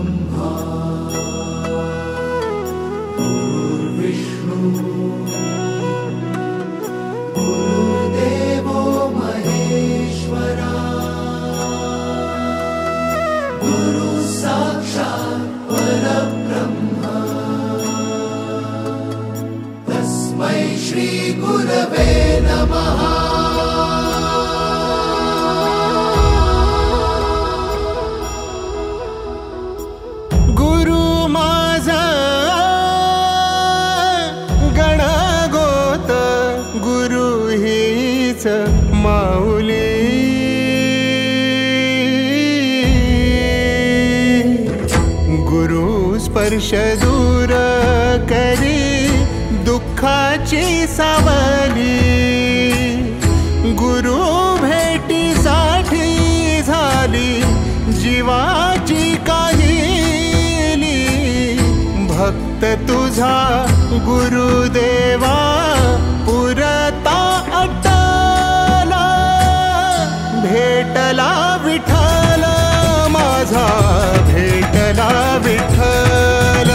ब्रह्मा गुरुर्विष्णु गुरुर्देवो महेश्वरा गुरु साक्षात् परब्रह्म तस्मै श्री गुरवे नमः। माऊली गुरु स्पर्श दूर करी दुःखाची सावली गुरु भेटीसाठी झाली जीवाची काहिली भक्त तुझा गुरुदेवा पुरता भेटला विठ्ठल माझा भेटला विठ्ठल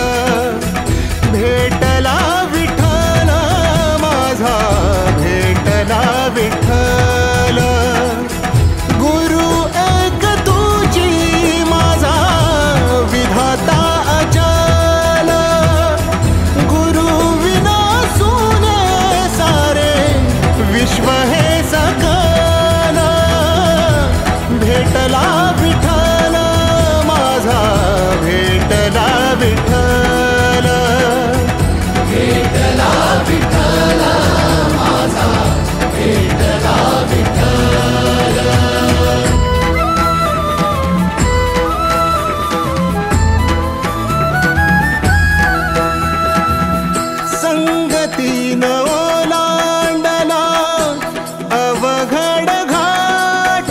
भेटला विठ्ठल माझा भेटला विठ्ठल गुरु एक तुझी माझा विधाता अचल गुरु विना सुने सारे विश्व हे सकल भेटला विठ्ठल माझा भेटला विठ्ठल भेटला विठ्ठल माझा भेटला विठ्ठल। संगतीन ओलांडला अवघड घाट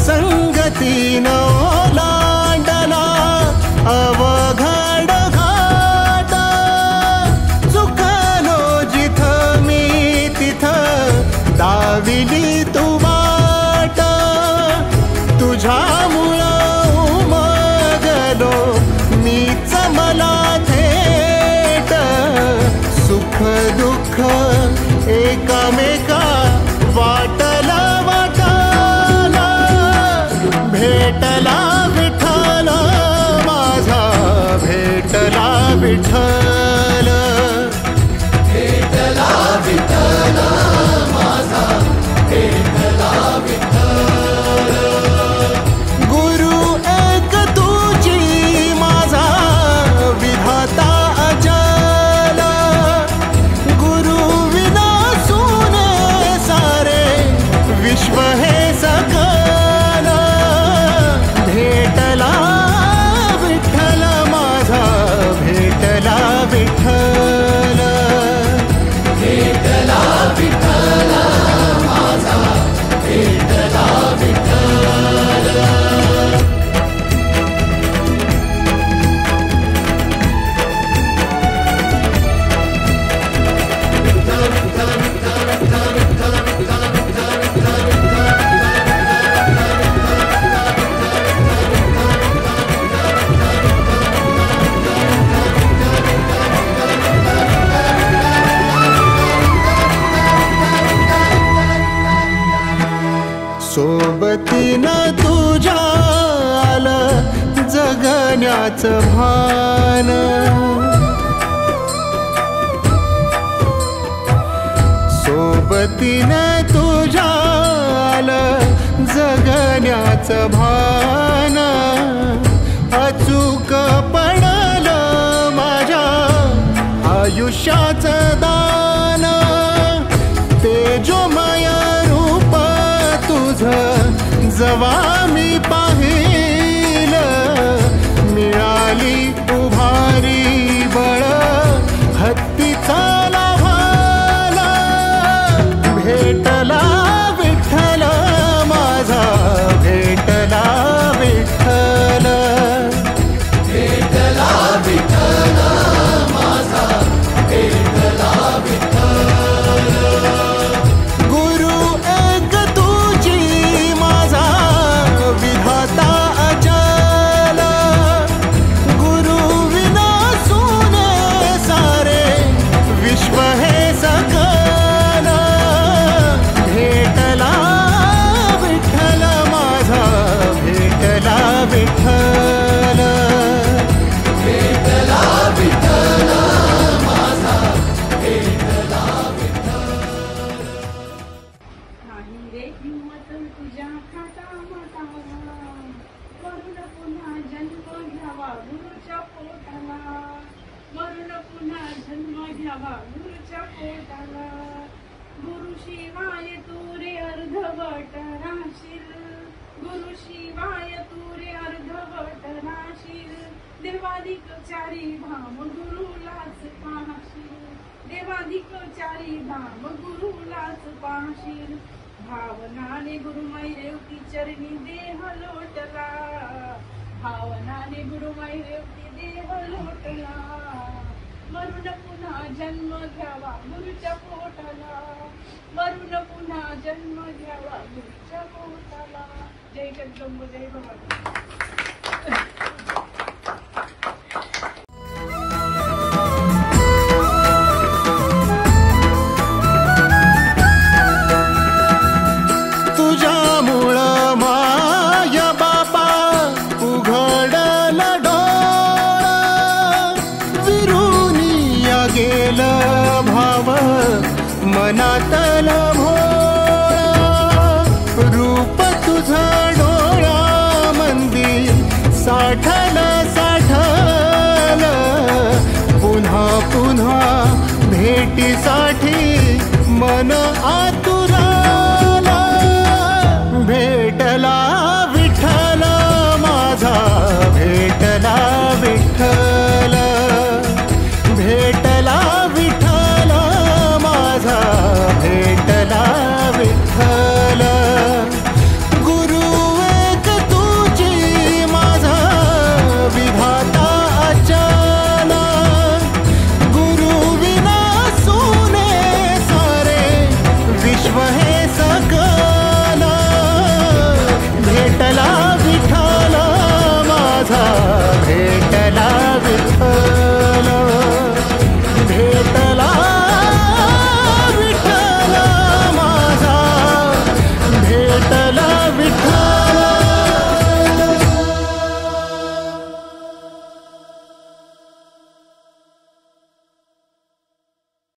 संगतीन ओलांडला अवघड घाट चुकलो जिथं मी तिथं दाविली तू वाट तुझ्यामुळं उमगलो मीच मला थेट सुख दुःख एकामेका वाटला वाटाला भेटला विठ्ठल माझा भेटला विठ्ठल भेटला विठ्ठल माझा भेटला विठ्ठल गुरु एक तुझी माझा विधाता अचल गुरु विना सुने सारे विश्व हे सकल भेटला विठ्ठल माझा भेटला विठ्ठल भेटला विठ्ठल माझा भेटला विठ्ठल। सोबतीनं तुझ्या आलं जगण्याचं भान सोबतीनं तुझ्या आलं जगण्याचं भान अचूक पडलं माझ्या आयुष्याचं दान तेजोमय रूप तुझं जवा मी पाहिलं मिळाली उभारी बळ हत्तीचा लाभाला भेटला विठ्ठल माझा भेटला विठ्ठल भेटला विठ्ठल माझा भेटला विठ्ठल नाही रे हिंमत तुझ्या खाटामाटा मरून पुन्हा जन्म घ्यावा गुरुच्या पोटाला मरून पुन्हा जन्म घ्यावा गुरुच्या पोटाला गुरु शिवाय तू रे अर्धवट राशील गुरु शिवाय तू रे अर्धवट राशील देवाधिक चारी धाम गुरुलाच पाहशील देवाधिक चारी धाम गुरुलाच पाहशील भावनाने गुरुमाई रेवती चरणी देह लोटला भावनाने गुरुमाई रेवती देह लोटला मरून पुन्हा जन्म घ्यावा गुरुच्या पोटाला मरून पुन्हा जन्म घ्यावा गुरुच्या पोटाला जय जगदंब जय भवानी मनातल भोळा रूप तुझं डोळा मंदी साठल साठल पुन्हा पुन्हा भेटीसाठी मन